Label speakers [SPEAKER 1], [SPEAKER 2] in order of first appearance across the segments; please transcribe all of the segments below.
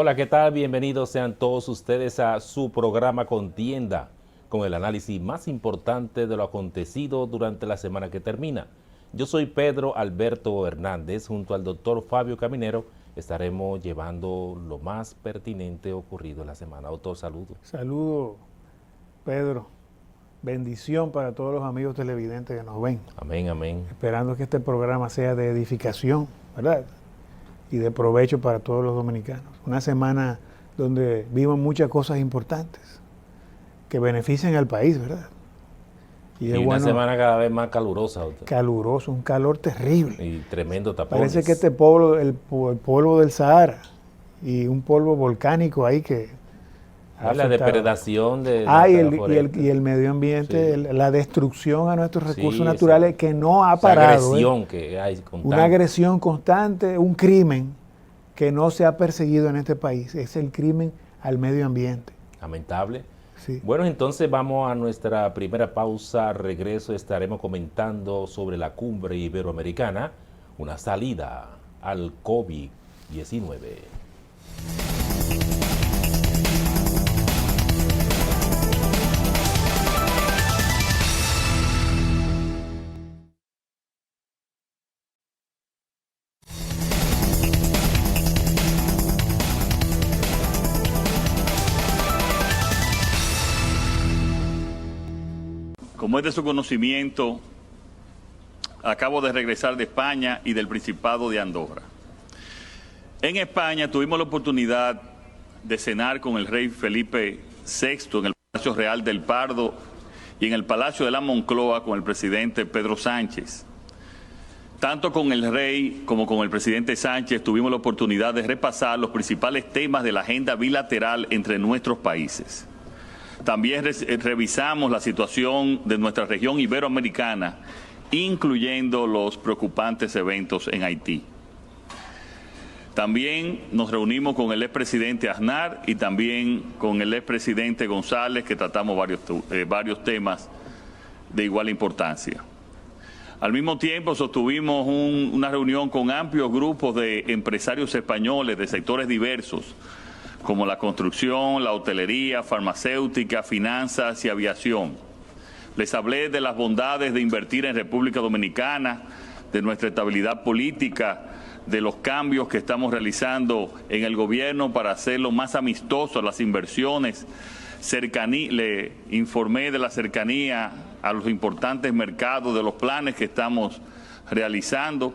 [SPEAKER 1] Hola, ¿qué tal? Bienvenidos sean todos ustedes a su programa Contienda, con el análisis más importante de lo acontecido durante la semana que termina. Yo soy Pedro Alberto Hernández, junto al doctor Fabio Caminero, estaremos llevando lo más pertinente ocurrido en la semana. Doctor, saludos.
[SPEAKER 2] Saludo, Pedro. Bendición para todos los amigos televidentes que nos ven.
[SPEAKER 1] Amén, amén.
[SPEAKER 2] Esperando que este programa sea de edificación, ¿verdad? Y de provecho para todos los dominicanos. Una semana donde vimos muchas cosas importantes que benefician al país, ¿verdad?
[SPEAKER 1] Y una semana cada vez más calurosa, doctor.
[SPEAKER 2] Caluroso, un calor terrible.
[SPEAKER 1] Y tremendo tapón.
[SPEAKER 2] Parece que este polvo, el polvo del Sahara y un polvo volcánico ahí que...
[SPEAKER 1] La depredación de
[SPEAKER 2] y el medio ambiente, sí. La destrucción a nuestros recursos naturales que no ha parado.
[SPEAKER 1] Agresión que hay constante.
[SPEAKER 2] Una agresión constante, un crimen que no se ha perseguido en este país. Es el crimen al medio ambiente.
[SPEAKER 1] Lamentable.
[SPEAKER 2] Sí.
[SPEAKER 1] Bueno, entonces vamos a nuestra primera pausa. Regreso, estaremos comentando sobre la cumbre iberoamericana, una salida al COVID-19.
[SPEAKER 3] Como es de su conocimiento, acabo de regresar de España y del Principado de Andorra. En España tuvimos la oportunidad de cenar con el rey Felipe VI en el Palacio Real del Pardo y en el Palacio de la Moncloa con el presidente Pedro Sánchez. Tanto con el rey como con el presidente Sánchez tuvimos la oportunidad de repasar los principales temas de la agenda bilateral entre nuestros países. También revisamos la situación de nuestra región iberoamericana, incluyendo los preocupantes eventos en Haití. También nos reunimos con el expresidente Aznar y también con el expresidente González, que tratamos varios temas de igual importancia. Al mismo tiempo sostuvimos una reunión con amplios grupos de empresarios españoles de sectores diversos, como la construcción, la hotelería, farmacéutica, finanzas y aviación. Les hablé de las bondades de invertir en República Dominicana, de nuestra estabilidad política, de los cambios que estamos realizando en el gobierno para hacerlo más amistoso a las inversiones. Le informé de la cercanía a los importantes mercados, de los planes que estamos realizando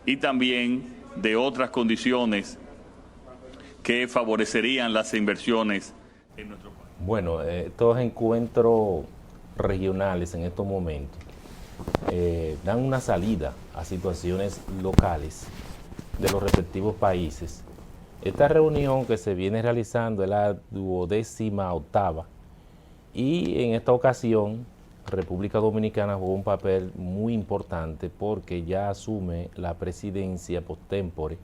[SPEAKER 3] y también de otras condiciones que favorecerían las inversiones en nuestro país.
[SPEAKER 1] Bueno, estos encuentros regionales en estos momentos dan una salida a situaciones locales de los respectivos países. Esta reunión que se viene realizando es la 28ª y en esta ocasión República Dominicana jugó un papel muy importante porque ya asume la presidencia post-tempore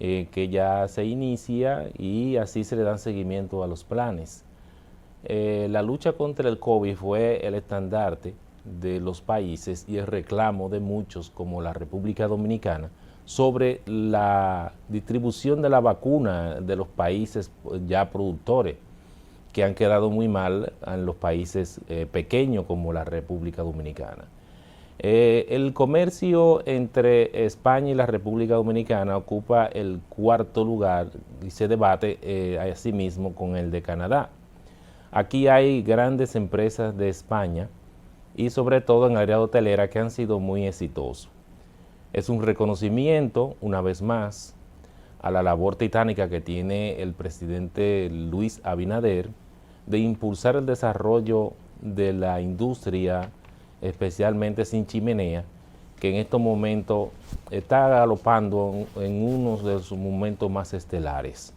[SPEAKER 1] que ya se inicia y así se le dan seguimiento a los planes. La lucha contra el COVID fue el estandarte de los países y el reclamo de muchos, como la República Dominicana, sobre la distribución de la vacuna de los países ya productores, que han quedado muy mal en los países pequeños como la República Dominicana. El comercio entre España y la República Dominicana ocupa el 4º lugar y se debate asimismo con el de Canadá. Aquí hay grandes empresas de España y sobre todo en el área hotelera que han sido muy exitosos. Es un reconocimiento, una vez más, a la labor titánica que tiene el presidente Luis Abinader de impulsar el desarrollo de la industria, especialmente sin chimenea, que en estos momentos está galopando en uno de sus momentos más estelares.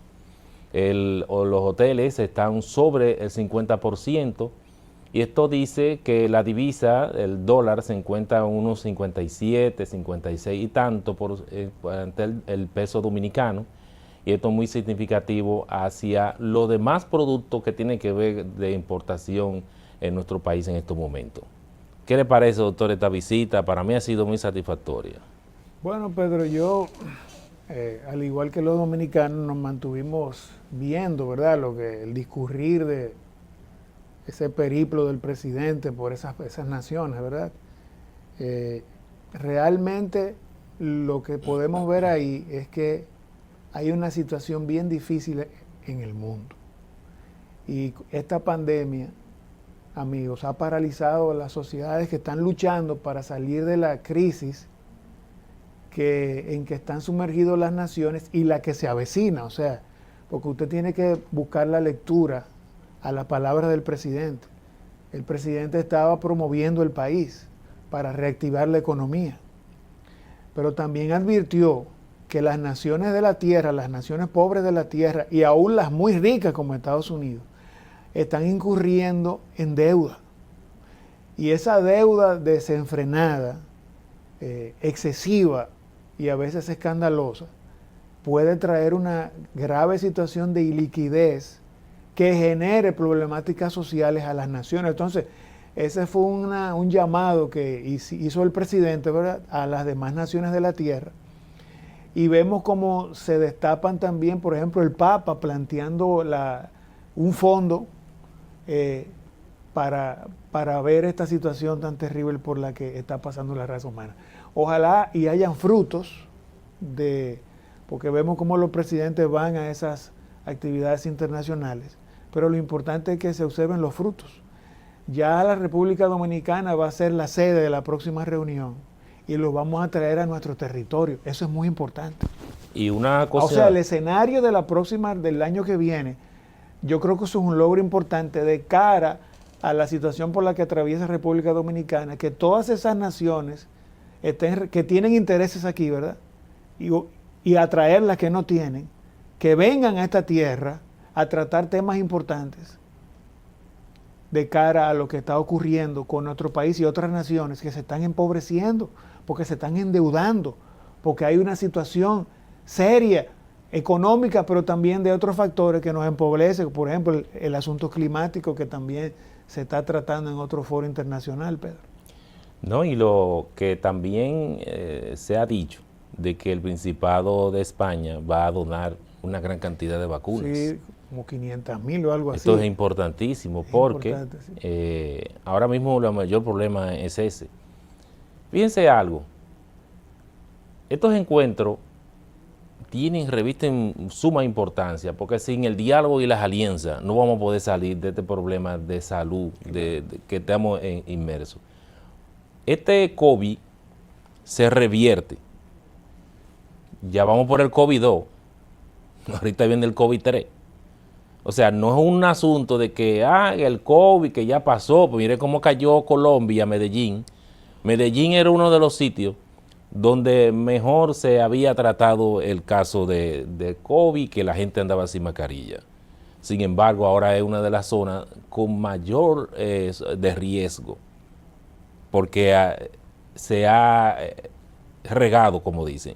[SPEAKER 1] Los hoteles están sobre el 50%, y esto dice que la divisa, el dólar, se encuentra a unos 57, 56 y tanto ante el peso dominicano, y esto es muy significativo hacia los demás productos que tienen que ver de importación en nuestro país en estos momentos. ¿Qué le parece, doctor, esta visita? Para mí ha sido muy satisfactoria.
[SPEAKER 2] Bueno, Pedro, yo al igual que los dominicanos, nos mantuvimos viendo, ¿verdad?, el discurrir de ese periplo del presidente por esas naciones, ¿verdad? Realmente lo que podemos ver ahí es que hay una situación bien difícil en el mundo. Y esta pandemia, amigos, ha paralizado a las sociedades que están luchando para salir de la crisis en que están sumergidos las naciones y la que se avecina. O sea, porque usted tiene que buscar la lectura a la palabra del presidente. El presidente estaba promoviendo el país para reactivar la economía, pero también advirtió que las naciones de la tierra, las naciones pobres de la tierra y aún las muy ricas como Estados Unidos, están incurriendo en deuda. Y esa deuda desenfrenada, excesiva y a veces escandalosa, puede traer una grave situación de iliquidez que genere problemáticas sociales a las naciones. Entonces, ese fue un llamado que hizo el presidente, ¿verdad?, a las demás naciones de la tierra. Y vemos cómo se destapan también, por ejemplo, el Papa planteando un fondo para ver esta situación tan terrible por la que está pasando la raza humana. Ojalá y hayan frutos porque vemos cómo los presidentes van a esas actividades internacionales, pero lo importante es que se observen los frutos. Ya la República Dominicana va a ser la sede de la próxima reunión y los vamos a traer a nuestro territorio. Eso es muy importante.
[SPEAKER 1] Y una cosa...
[SPEAKER 2] O sea, el escenario de la próxima, del año que viene, yo creo que eso es un logro importante de cara a la situación por la que atraviesa República Dominicana, que todas esas naciones que tienen intereses aquí, ¿verdad?, y atraer las que no tienen, que vengan a esta tierra a tratar temas importantes de cara a lo que está ocurriendo con nuestro país y otras naciones que se están empobreciendo, porque se están endeudando, porque hay una situación seria, económica, pero también de otros factores que nos empobrecen, por ejemplo, el asunto climático que también se está tratando en otro foro internacional, Pedro.
[SPEAKER 1] No, y lo que también se ha dicho, de que el Principado de España va a donar una gran cantidad de vacunas.
[SPEAKER 2] Sí, como 500,000 o algo así.
[SPEAKER 1] Esto es importantísimo porque sí, ahora mismo el mayor problema es ese. Fíjense algo, estos encuentros revisten suma importancia porque sin el diálogo y las alianzas no vamos a poder salir de este problema de salud que estamos inmersos. Este COVID se revierte. Ya vamos por el COVID-2, ahorita viene el COVID-3. O sea, no es un asunto de que el COVID que ya pasó, pues mire cómo cayó Colombia, Medellín. Medellín era uno de los sitios donde mejor se había tratado el caso de COVID, que la gente andaba sin mascarilla. Sin embargo, ahora es una de las zonas con mayor de riesgo, porque se ha regado, como dicen.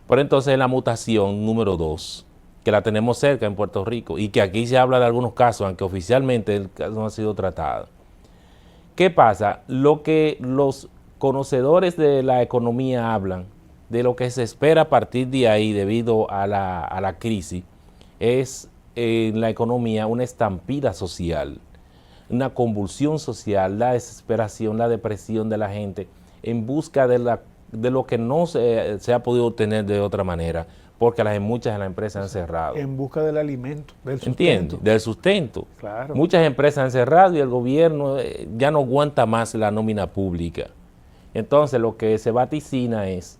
[SPEAKER 1] Pero entonces la mutación número 2, que la tenemos cerca en Puerto Rico y que aquí se habla de algunos casos, aunque oficialmente el caso no ha sido tratado. ¿Qué pasa? Lo que los conocedores de la economía hablan de lo que se espera a partir de ahí debido a la crisis es en la economía una estampida social, una convulsión social, la desesperación, la depresión de la gente en busca de lo que no se ha podido obtener de otra manera, porque muchas de las empresas han cerrado.
[SPEAKER 2] En busca del alimento, del sustento.
[SPEAKER 1] ¿Entiendes? Del sustento.
[SPEAKER 2] Claro.
[SPEAKER 1] Muchas empresas han cerrado y el gobierno ya no aguanta más la nómina pública. Entonces lo que se vaticina es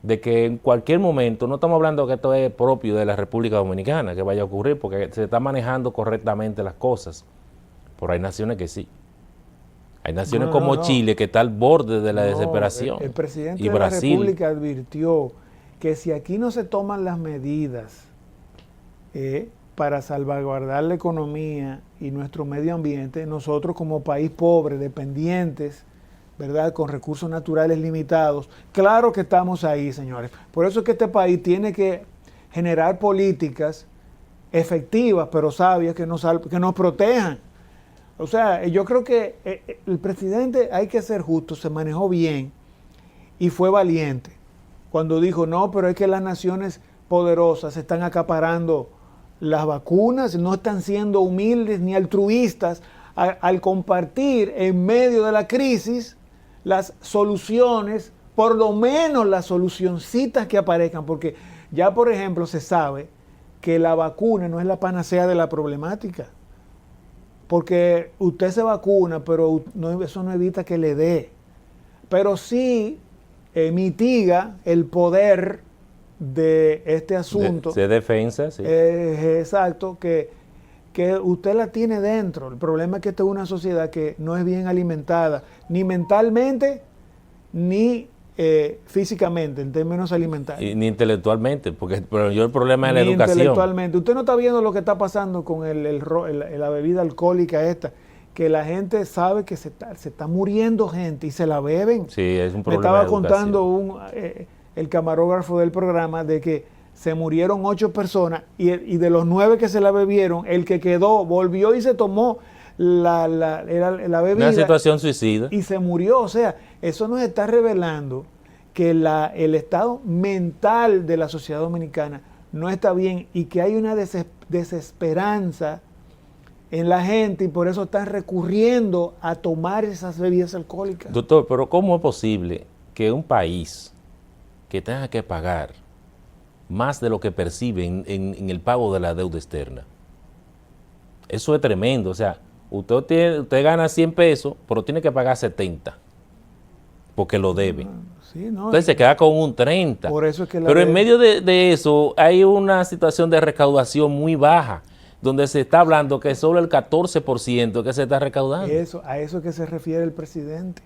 [SPEAKER 1] de que en cualquier momento, no estamos hablando que esto es propio de la República Dominicana, que vaya a ocurrir, porque se están manejando correctamente las cosas, pero hay naciones que sí. Hay naciones como Chile que está al borde de la desesperación.
[SPEAKER 2] El presidente
[SPEAKER 1] y
[SPEAKER 2] de
[SPEAKER 1] Brasil.
[SPEAKER 2] la República advirtió que si aquí no se toman las medidas para salvaguardar la economía y nuestro medio ambiente, nosotros como país pobre, dependientes, ¿verdad?, con recursos naturales limitados, claro que estamos ahí, señores. Por eso es que este país tiene que generar políticas efectivas, pero sabias, que nos protejan. O sea, yo creo que el presidente, hay que ser justo, se manejó bien y fue valiente. cuando dijo, no, pero es que las naciones poderosas están acaparando las vacunas, no están siendo humildes ni altruistas al compartir en medio de la crisis las soluciones, por lo menos las solucioncitas que aparezcan, porque ya por ejemplo se sabe que la vacuna no es la panacea de la problemática, porque usted se vacuna, pero eso no evita que le dé, pero sí mitiga el poder de este asunto.
[SPEAKER 1] De defensa, sí.
[SPEAKER 2] Exacto, que usted la tiene dentro. El problema es que esta es una sociedad que no es bien alimentada, ni mentalmente, ni físicamente, en términos alimentarios.
[SPEAKER 1] Ni intelectualmente, porque el problema es la
[SPEAKER 2] ni
[SPEAKER 1] educación.
[SPEAKER 2] Intelectualmente. Usted no está viendo lo que está pasando con la bebida alcohólica esta, que la gente sabe que se está muriendo gente y se la beben.
[SPEAKER 1] Sí, es un
[SPEAKER 2] Me
[SPEAKER 1] problema
[SPEAKER 2] estaba
[SPEAKER 1] de educación.
[SPEAKER 2] contando el camarógrafo del programa de que se murieron 8 personas y de los 9 que se la bebieron, el que quedó volvió y se tomó la bebida.
[SPEAKER 1] Una situación suicida.
[SPEAKER 2] Y se murió. O sea, eso nos está revelando que el estado mental de la sociedad dominicana no está bien y que hay una desesperanza en la gente y por eso están recurriendo a tomar esas bebidas alcohólicas.
[SPEAKER 1] Doctor, pero ¿cómo es posible que un país que tenga que pagar más de lo que percibe en el pago de la deuda externa? Eso es tremendo. O sea, usted gana 100 pesos, pero tiene que pagar 70 porque lo debe.
[SPEAKER 2] Sí, no,
[SPEAKER 1] Entonces se queda con un 30.
[SPEAKER 2] Por eso es que
[SPEAKER 1] pero en medio de eso hay una situación de recaudación muy baja, donde se está hablando que solo el 14% que se está recaudando.
[SPEAKER 2] A eso que se refiere el presidente,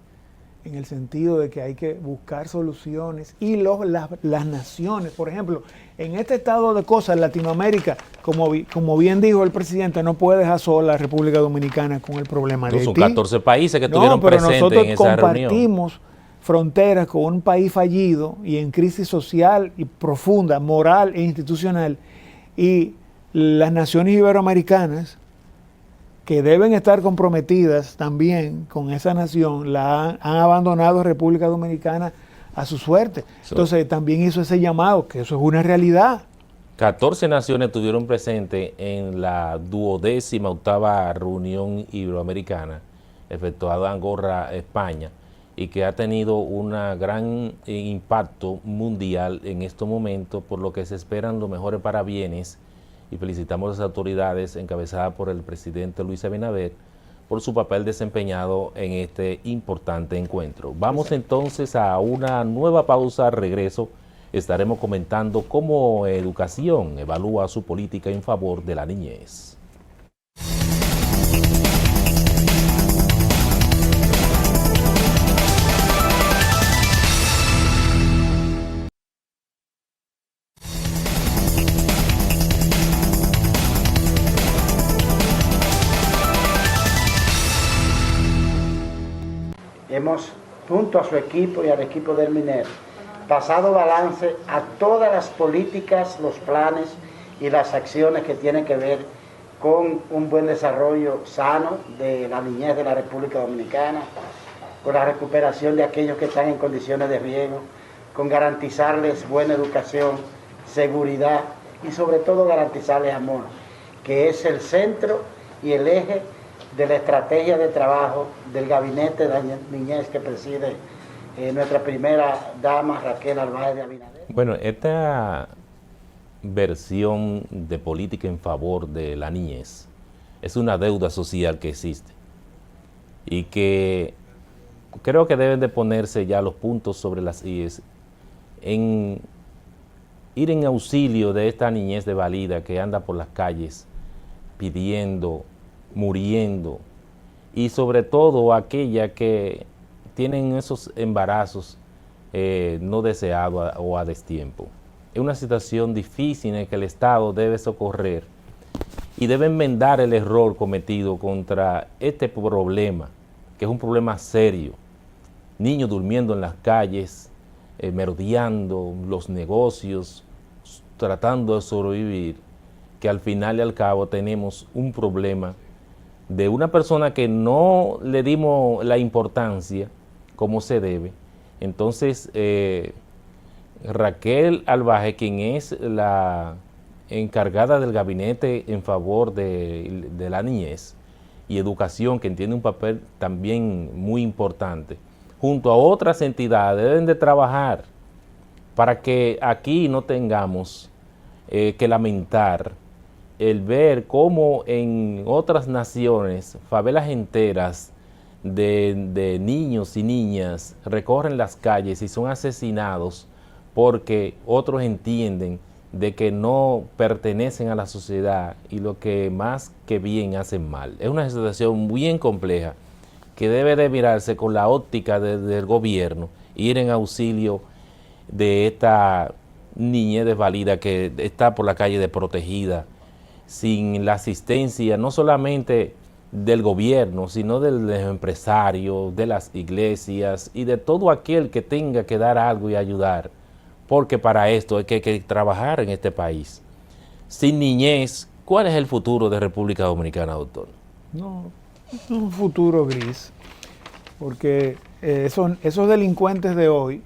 [SPEAKER 2] en el sentido de que hay que buscar soluciones y las naciones, por ejemplo, en este estado de cosas, Latinoamérica, como bien dijo el presidente, no puede dejar sola a la República Dominicana con el problema de Haití.
[SPEAKER 1] Son 14 países que estuvieron presentes en esa reunión.
[SPEAKER 2] Nosotros compartimos fronteras con un país fallido y en crisis social y profunda, moral e institucional, y las naciones iberoamericanas, que deben estar comprometidas también con esa nación, han abandonado a República Dominicana a su suerte. Entonces también hizo ese llamado, que eso es una realidad.
[SPEAKER 1] 14 naciones estuvieron presentes en la 28ª reunión iberoamericana efectuada en Andorra, España, y que ha tenido un gran impacto mundial en estos momentos, por lo que se esperan los mejores parabienes. Y felicitamos a las autoridades encabezadas por el presidente Luis Abinader por su papel desempeñado en este importante encuentro. Vamos entonces a una nueva pausa. Al regreso estaremos comentando cómo Educación evalúa su política en favor de la niñez.
[SPEAKER 4] Hemos, junto a su equipo y al equipo del MINER, pasado balance a todas las políticas, los planes y las acciones que tienen que ver con un buen desarrollo sano de la niñez de la República Dominicana, con la recuperación de aquellos que están en condiciones de riesgo, con garantizarles buena educación, seguridad y sobre todo garantizarles amor, que es el centro y el eje de la estrategia de trabajo del gabinete de la niñez que preside nuestra primera dama Raquel Albaje de Abinader.
[SPEAKER 1] Bueno, esta versión de política en favor de la niñez es una deuda social que existe y que creo que deben de ponerse ya los puntos sobre las IES en ir en auxilio de esta niñez desvalida que anda por las calles pidiendo, muriendo, y sobre todo aquella que tienen esos embarazos no deseados o a destiempo. Es una situación difícil en que el Estado debe socorrer y debe enmendar el error cometido contra este problema, que es un problema serio. Niños durmiendo en las calles, merodeando los negocios, tratando de sobrevivir, que al final y al cabo tenemos un problema de una persona que no le dimos la importancia como se debe. Entonces, Raquel Albaje, quien es la encargada del gabinete en favor de la niñez y educación, que tiene un papel también muy importante, junto a otras entidades, deben de trabajar para que aquí no tengamos que lamentar el ver cómo en otras naciones favelas enteras de niños y niñas recorren las calles y son asesinados porque otros entienden de que no pertenecen a la sociedad y lo que más que bien hacen mal. Es una situación bien compleja que debe de mirarse con la óptica del gobierno, ir en auxilio de esta niñez desvalida que está por la calle desprotegida, sin la asistencia no solamente del gobierno, sino de los empresarios, de las iglesias y de todo aquel que tenga que dar algo y ayudar, porque para esto hay que trabajar en este país. Sin niñez, ¿cuál es el futuro de República Dominicana, doctor?
[SPEAKER 2] No, es un futuro gris, porque esos delincuentes de hoy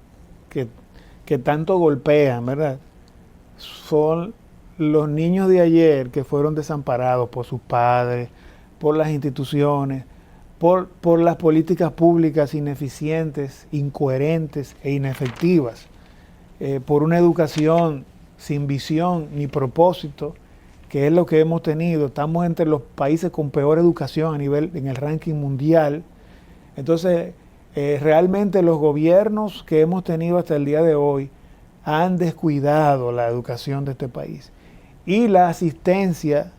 [SPEAKER 2] que tanto golpean, ¿verdad? Son los niños de ayer que fueron desamparados por sus padres, por las instituciones, por las políticas públicas ineficientes, incoherentes e inefectivas, por una educación sin visión ni propósito, que es lo que hemos tenido. Estamos entre los países con peor educación a nivel en el ranking mundial. Entonces, realmente los gobiernos que hemos tenido hasta el día de hoy han descuidado la educación de este país y la asistencia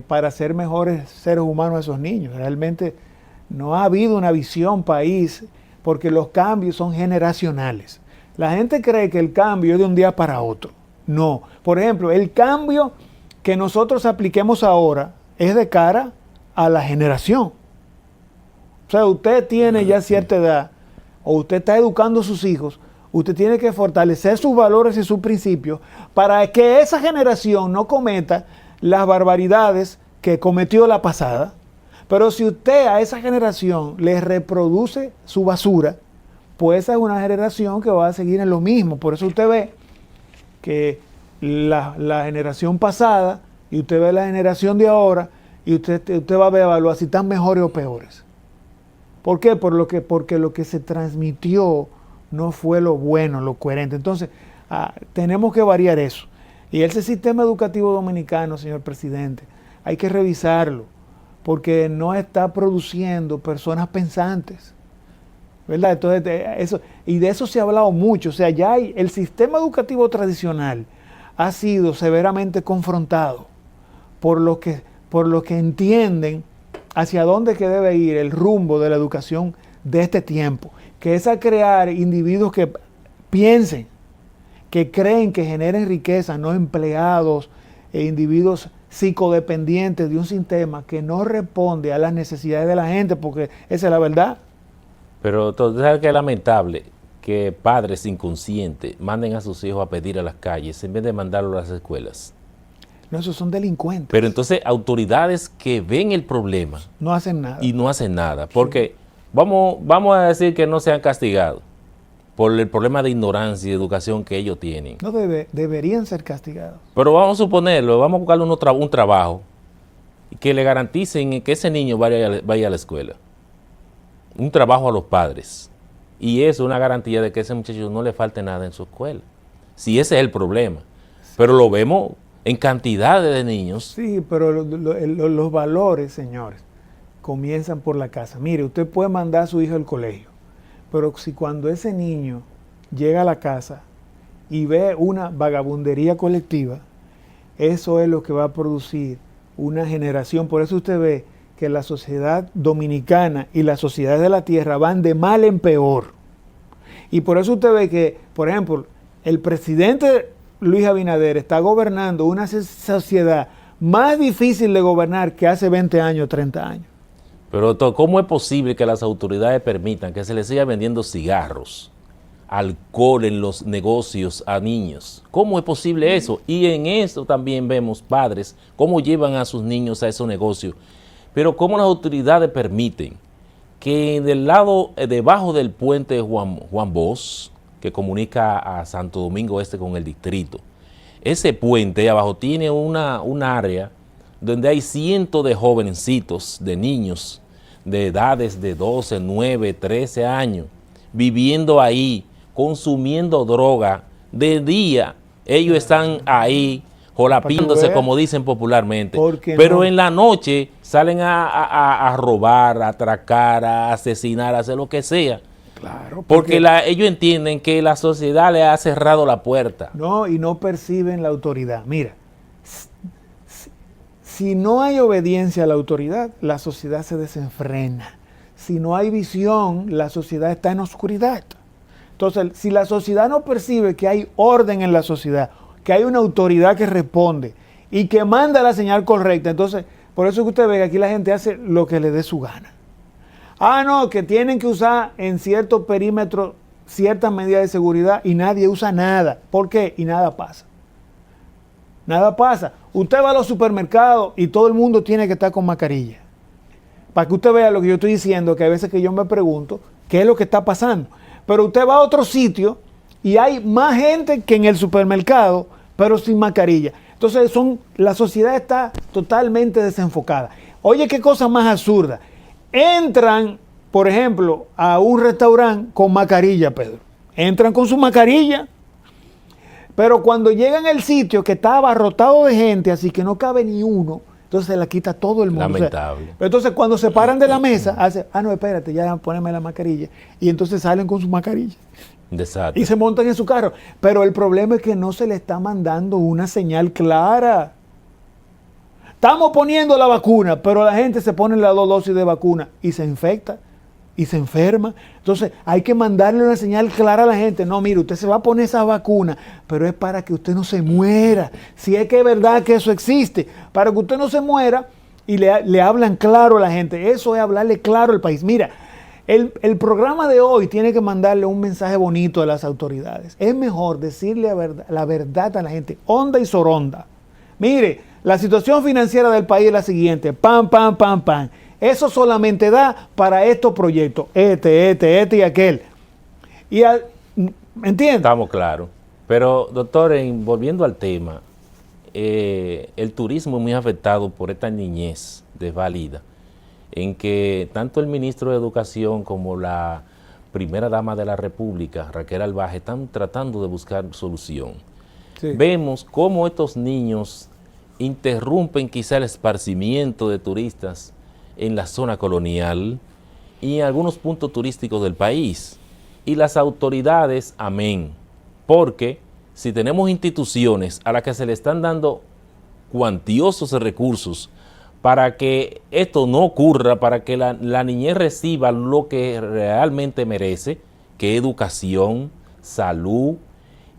[SPEAKER 2] para ser mejores seres humanos a esos niños. Realmente no ha habido una visión país, porque los cambios son generacionales. La gente cree que el cambio es de un día para otro. No. Por ejemplo, el cambio que nosotros apliquemos ahora es de cara a la generación. O sea, usted tiene ya cierta edad, o usted está educando a sus hijos, usted tiene que fortalecer sus valores y sus principios para que esa generación no cometa las barbaridades que cometió la pasada. Pero si usted a esa generación le reproduce su basura, pues esa es una generación que va a seguir en lo mismo. Por eso usted ve que la generación pasada y usted ve la generación de ahora y usted va a evaluar si están mejores o peores. ¿Por qué? Porque lo que se transmitió no fue lo bueno, lo coherente. Entonces, tenemos que variar eso. Y ese sistema educativo dominicano, señor presidente, hay que revisarlo, porque no está produciendo personas pensantes, ¿verdad? Entonces, de eso se ha hablado mucho. O sea, ya el sistema educativo tradicional ha sido severamente confrontado por los que entienden hacia dónde que debe ir el rumbo de la educación de este tiempo, que es a crear individuos que piensen, que creen, que generen riqueza, no empleados e individuos psicodependientes de un sistema que no responde a las necesidades de la gente, porque esa es la verdad.
[SPEAKER 1] Pero tú sabes que es lamentable que padres inconscientes manden a sus hijos a pedir a las calles en vez de mandarlos a las escuelas.
[SPEAKER 2] No, esos son delincuentes.
[SPEAKER 1] Pero entonces autoridades que ven el problema
[SPEAKER 2] no hacen nada.
[SPEAKER 1] Y no hacen nada, porque vamos a decir que no sean castigados por el problema de ignorancia y educación que ellos tienen.
[SPEAKER 2] No deberían ser castigados.
[SPEAKER 1] Pero vamos a suponerlo, vamos a buscarle un trabajo que le garanticen que ese niño vaya a la escuela. Un trabajo a los padres. Y eso es una garantía de que a ese muchacho no le falte nada en su escuela. Si ese es el problema. Pero lo vemos en cantidades de niños.
[SPEAKER 2] Sí, pero los valores, señores, comienzan por la casa. Mire, usted puede mandar a su hijo al colegio, pero si cuando ese niño llega a la casa y ve una vagabundería colectiva, eso es lo que va a producir una generación. Por eso usted ve que la sociedad dominicana y las sociedades de la tierra van de mal en peor. Y por eso usted ve que, por ejemplo, el presidente Luis Abinader está gobernando una sociedad más difícil de gobernar que hace 20 años, 30 años.
[SPEAKER 1] Pero ¿cómo es posible que las autoridades permitan que se les siga vendiendo cigarros, alcohol en los negocios a niños? ¿Cómo es posible eso? Y en eso también vemos padres cómo llevan a sus niños a esos negocios. Pero cómo las autoridades permiten que del lado debajo del puente de Juan Bosch, que comunica a Santo Domingo Este con el distrito. Ese puente ahí abajo tiene un área donde hay cientos de jovencitos, de niños, de edades de 12, 9, 13 años, viviendo ahí, consumiendo droga. De día, ellos están ahí, jolapíndose, como dicen popularmente. Pero no, en la noche salen a robar, a atracar, a asesinar, a hacer lo que sea. Claro, porque ellos entienden que la sociedad le ha cerrado la puerta.
[SPEAKER 2] No, y no perciben la autoridad. Mira, si no hay obediencia a la autoridad, la sociedad se desenfrena. Si no hay visión, la sociedad está en oscuridad. Entonces, si la sociedad no percibe que hay orden en la sociedad, que hay una autoridad que responde y que manda la señal correcta, entonces, por eso que usted ve que aquí la gente hace lo que le dé su gana. Ah, no, que tienen que usar en cierto perímetro ciertas medidas de seguridad y nadie usa nada. ¿Por qué? Y nada pasa. Nada pasa. Usted va a los supermercados y todo el mundo tiene que estar con mascarilla. Para que usted vea lo que yo estoy diciendo, que a veces que yo me pregunto, ¿qué es lo que está pasando? Pero usted va a otro sitio y hay más gente que en el supermercado, pero sin mascarilla. Entonces la sociedad está totalmente desenfocada. Oye, qué cosa más absurda. Entran, por ejemplo, a un restaurante con mascarilla, Pedro. Entran con su mascarilla, pero cuando llegan al sitio que está abarrotado de gente, así que no cabe ni uno, entonces se la quita todo el mundo.
[SPEAKER 1] Lamentable.
[SPEAKER 2] O sea, entonces cuando se paran de la mesa, hacen, no, espérate, ya poneme la mascarilla. Y entonces salen con su mascarilla.
[SPEAKER 1] Desastre.
[SPEAKER 2] Y se montan en su carro. Pero el problema es que no se le está mandando una señal clara. Estamos poniendo la vacuna, pero la gente se pone las 2 dosis de vacuna y se infecta y se enferma. Entonces hay que mandarle una señal clara a la gente. No, mire, usted se va a poner esa vacuna, pero es para que usted no se muera. Si es que es verdad que eso existe, para que usted no se muera, y le hablan claro a la gente. Eso es hablarle claro al país. Mira, el programa de hoy tiene que mandarle un mensaje bonito a las autoridades. Es mejor decirle la verdad a la gente, honda y soronda. Mire, la situación financiera del país es la siguiente, pam, pam, pam, pam. Eso solamente da para estos proyectos, este y aquel. ¿Me entiendes?
[SPEAKER 1] Estamos claros. Pero, doctor, volviendo al tema, el turismo es muy afectado por esta niñez desvalida, en que tanto el ministro de Educación como la primera dama de la República, Raquel Albaje, están tratando de buscar solución. Sí. Vemos cómo estos niños interrumpen quizá el esparcimiento de turistas en la zona colonial y en algunos puntos turísticos del país. Y las autoridades, amén, porque si tenemos instituciones a las que se le están dando cuantiosos recursos para que esto no ocurra, para que la niñez reciba lo que realmente merece, que es educación, salud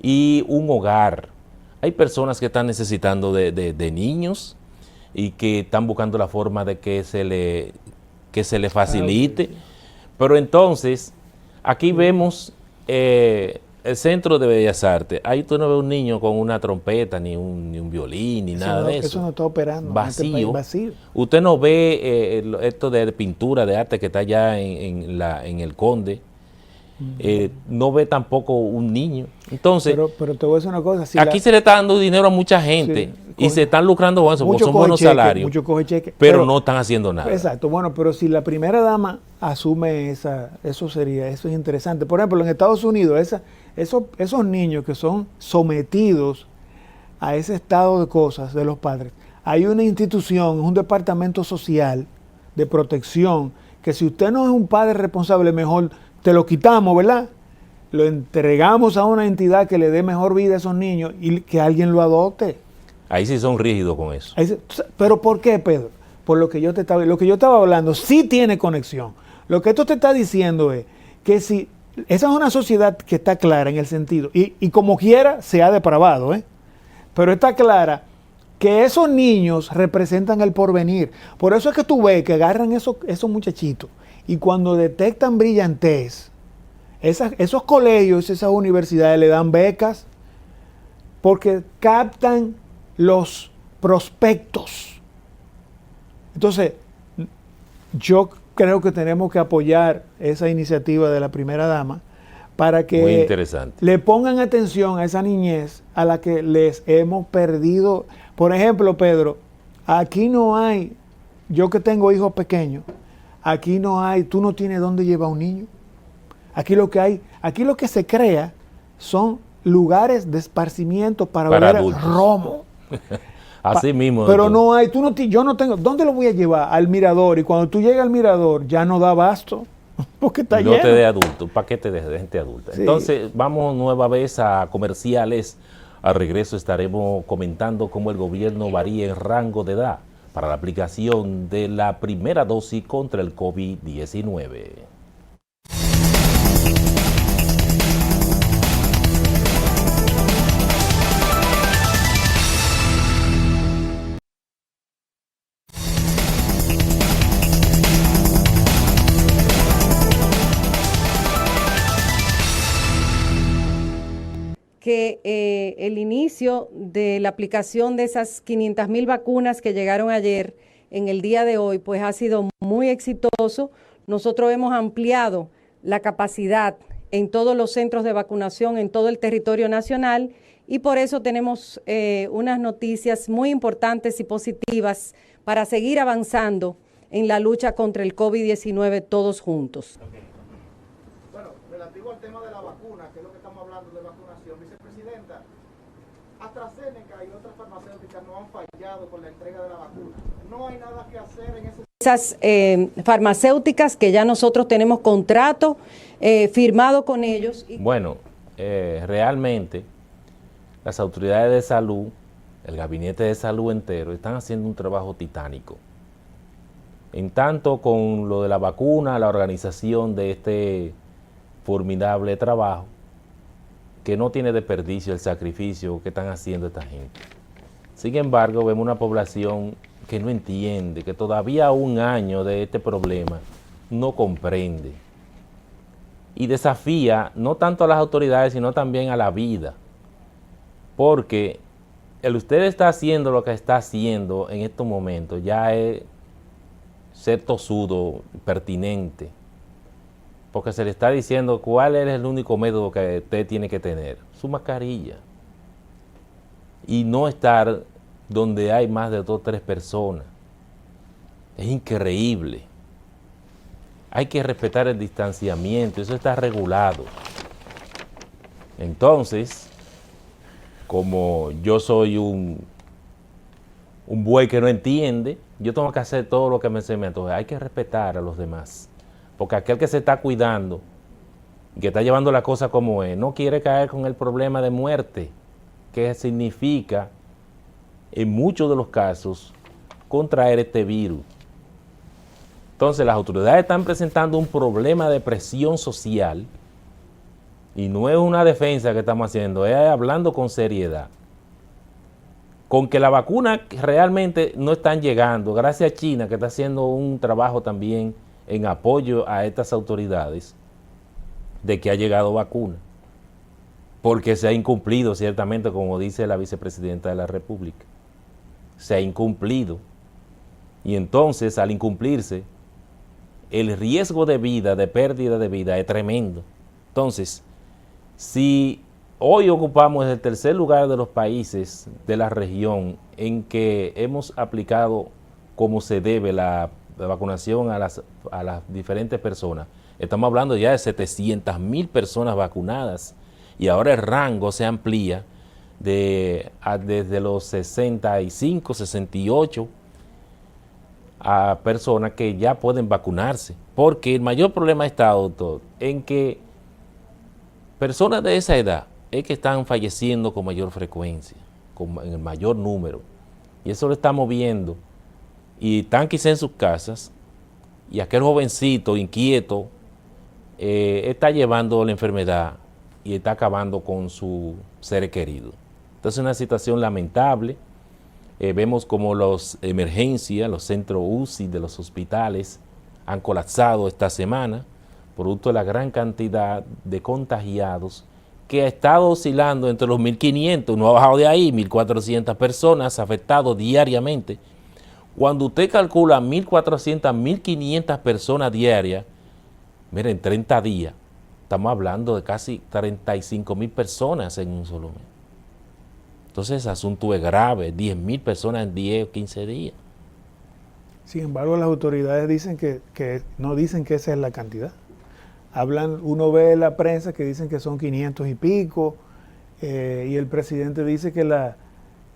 [SPEAKER 1] y un hogar. Hay personas que están necesitando de niños y que están buscando la forma de que se le facilite. Pero entonces, aquí vemos el Centro de Bellas Artes. Ahí tú no ves un niño con una trompeta, ni un violín, ni nada de eso.
[SPEAKER 2] Eso no está operando.
[SPEAKER 1] Vacío.
[SPEAKER 2] Vacío.
[SPEAKER 1] Usted no ve esto de pintura, de arte que está allá en el Conde. No ve tampoco un niño. Entonces,
[SPEAKER 2] pero te voy a decir una cosa. Si
[SPEAKER 1] aquí se le está dando dinero a mucha gente, y se están lucrando con eso, porque son buenos salarios.
[SPEAKER 2] Muchos coge cheque,
[SPEAKER 1] pero no están haciendo nada.
[SPEAKER 2] Exacto. Bueno, pero si la primera dama asume eso es interesante. Por ejemplo, en Estados Unidos, esos niños que son sometidos a ese estado de cosas de los padres, hay una institución, un departamento social de protección, que si usted no es un padre responsable, mejor te lo quitamos, ¿verdad? Lo entregamos a una entidad que le dé mejor vida a esos niños y que alguien lo adopte.
[SPEAKER 1] Ahí sí son rígidos con eso.
[SPEAKER 2] ¿Pero por qué, Pedro? Por lo que yo estaba hablando, sí tiene conexión. Lo que esto te está diciendo es que si esa es una sociedad que está clara en el sentido, y como quiera se ha depravado, pero está clara que esos niños representan el porvenir. Por eso es que tú ves que agarran esos muchachitos y cuando detectan brillantez, esos colegios, esas universidades le dan becas porque captan los prospectos. Entonces, yo creo que tenemos que apoyar esa iniciativa de la primera dama para
[SPEAKER 1] Muy
[SPEAKER 2] que
[SPEAKER 1] interesante.
[SPEAKER 2] le pongan atención a esa niñez a la que les hemos perdido. Por ejemplo, Pedro, aquí no hay, yo que tengo hijos pequeños, aquí no hay, tú no tienes dónde llevar a un niño. Aquí lo que hay, aquí lo que se crea son lugares de esparcimiento para beber
[SPEAKER 1] adultos.
[SPEAKER 2] romo.
[SPEAKER 1] Así mismo.
[SPEAKER 2] Pero
[SPEAKER 1] doctor.
[SPEAKER 2] no hay, yo no tengo, ¿dónde lo voy a llevar? Al mirador. Y cuando tú llegas al mirador ya no da abasto, porque está
[SPEAKER 1] No
[SPEAKER 2] lleno.
[SPEAKER 1] te de adulto, paquete de gente adulta.
[SPEAKER 2] Sí.
[SPEAKER 1] Entonces, vamos nueva vez a comerciales. Al regreso estaremos comentando cómo el gobierno varía en rango de edad para la aplicación de la primera dosis contra el COVID-19.
[SPEAKER 5] Que el inicio de la aplicación de esas 500,000 vacunas que llegaron ayer, en el día de hoy, pues ha sido muy exitoso. Nosotros hemos ampliado la capacidad en todos los centros de vacunación, en todo el territorio nacional, y por eso tenemos unas noticias muy importantes y positivas para seguir avanzando en la lucha contra el COVID-19 todos juntos.
[SPEAKER 6] Bueno, relativo al tema de la vacuna, que es lo que estamos hablando de vacunación, vicepresidenta, AstraZeneca y otras farmacéuticas no han fallado con la entrega de la vacuna. No hay nada que hacer en ese...
[SPEAKER 5] Esas farmacéuticas que ya nosotros tenemos contrato firmado con ellos.
[SPEAKER 1] Bueno, realmente las autoridades de salud, el gabinete de salud entero, están haciendo un trabajo titánico. En tanto con lo de la vacuna, la organización de este formidable trabajo, que no tiene desperdicio el sacrificio que están haciendo esta gente. Sin embargo, vemos una población que no entiende, que todavía a un año de este problema no comprende. Y desafía no tanto a las autoridades, sino también a la vida. Porque el usted está haciendo lo que está haciendo en estos momentos ya es ser tosudo, pertinente. Porque se le está diciendo cuál es el único método que usted tiene que tener. Su mascarilla. Y no estar donde hay más de 2 o 3 personas. Es increíble. Hay que respetar el distanciamiento, eso está regulado. Entonces, como yo soy un buey que no entiende, yo tengo que hacer todo lo que se me antoja. Hay que respetar a los demás. Porque aquel que se está cuidando, que está llevando la cosa como es, no quiere caer con el problema de muerte, que significa, en muchos de los casos, contraer este virus. Entonces, las autoridades están presentando un problema de presión social y no es una defensa que estamos haciendo, es hablando con seriedad. Con que la vacuna realmente no están llegando, gracias a China, que está haciendo un trabajo también en apoyo a estas autoridades, de que ha llegado vacuna. Porque se ha incumplido, ciertamente, como dice la vicepresidenta de la República. Se ha incumplido. Y entonces, al incumplirse, el riesgo de vida, de pérdida de vida, es tremendo. Entonces, si hoy ocupamos el tercer lugar de los países de la región en que hemos aplicado como se debe la vacunación a las diferentes personas, estamos hablando ya de 700,000 personas vacunadas y ahora el rango se amplía desde los 65, 68 a personas que ya pueden vacunarse, porque el mayor problema está, doctor, en que personas de esa edad es que están falleciendo con mayor frecuencia, en el mayor número, y eso lo estamos viendo, y están quizá en sus casas, y aquel jovencito inquieto está llevando la enfermedad y está acabando con su ser querido. Entonces es una situación lamentable. Vemos como las emergencias, los centros UCI de los hospitales han colapsado esta semana, producto de la gran cantidad de contagiados que ha estado oscilando entre los 1.500, no ha bajado de ahí, 1.400 personas afectadas diariamente. Cuando usted calcula 1.400, 1.500 personas diarias, miren, 30 días, Estamos hablando de casi 35.000 personas en un solo mes. Entonces ese asunto es grave, 10.000 personas en 10 o 15 días.
[SPEAKER 2] Sin embargo, las autoridades dicen que no dicen que esa es la cantidad. Uno ve en la prensa que dicen que son 500 y pico, y el presidente dice que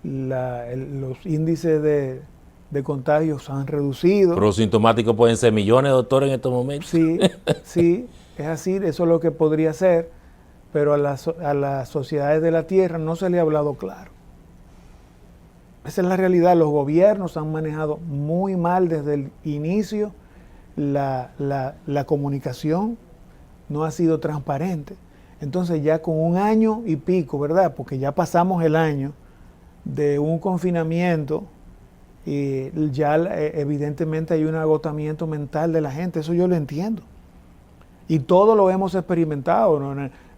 [SPEAKER 2] los índices de contagios han reducido.
[SPEAKER 1] Pero los sintomáticos pueden ser millones, doctor, en estos momentos.
[SPEAKER 2] Sí, sí, es así, eso es lo que podría ser, pero a las sociedades de la Tierra no se le ha hablado claro. Esa es la realidad, los gobiernos han manejado muy mal desde el inicio, la comunicación no ha sido transparente. Entonces ya con un año y pico, ¿verdad? Porque ya pasamos el año de un confinamiento y ya evidentemente hay un agotamiento mental de la gente, eso yo lo entiendo. Y todo lo hemos experimentado,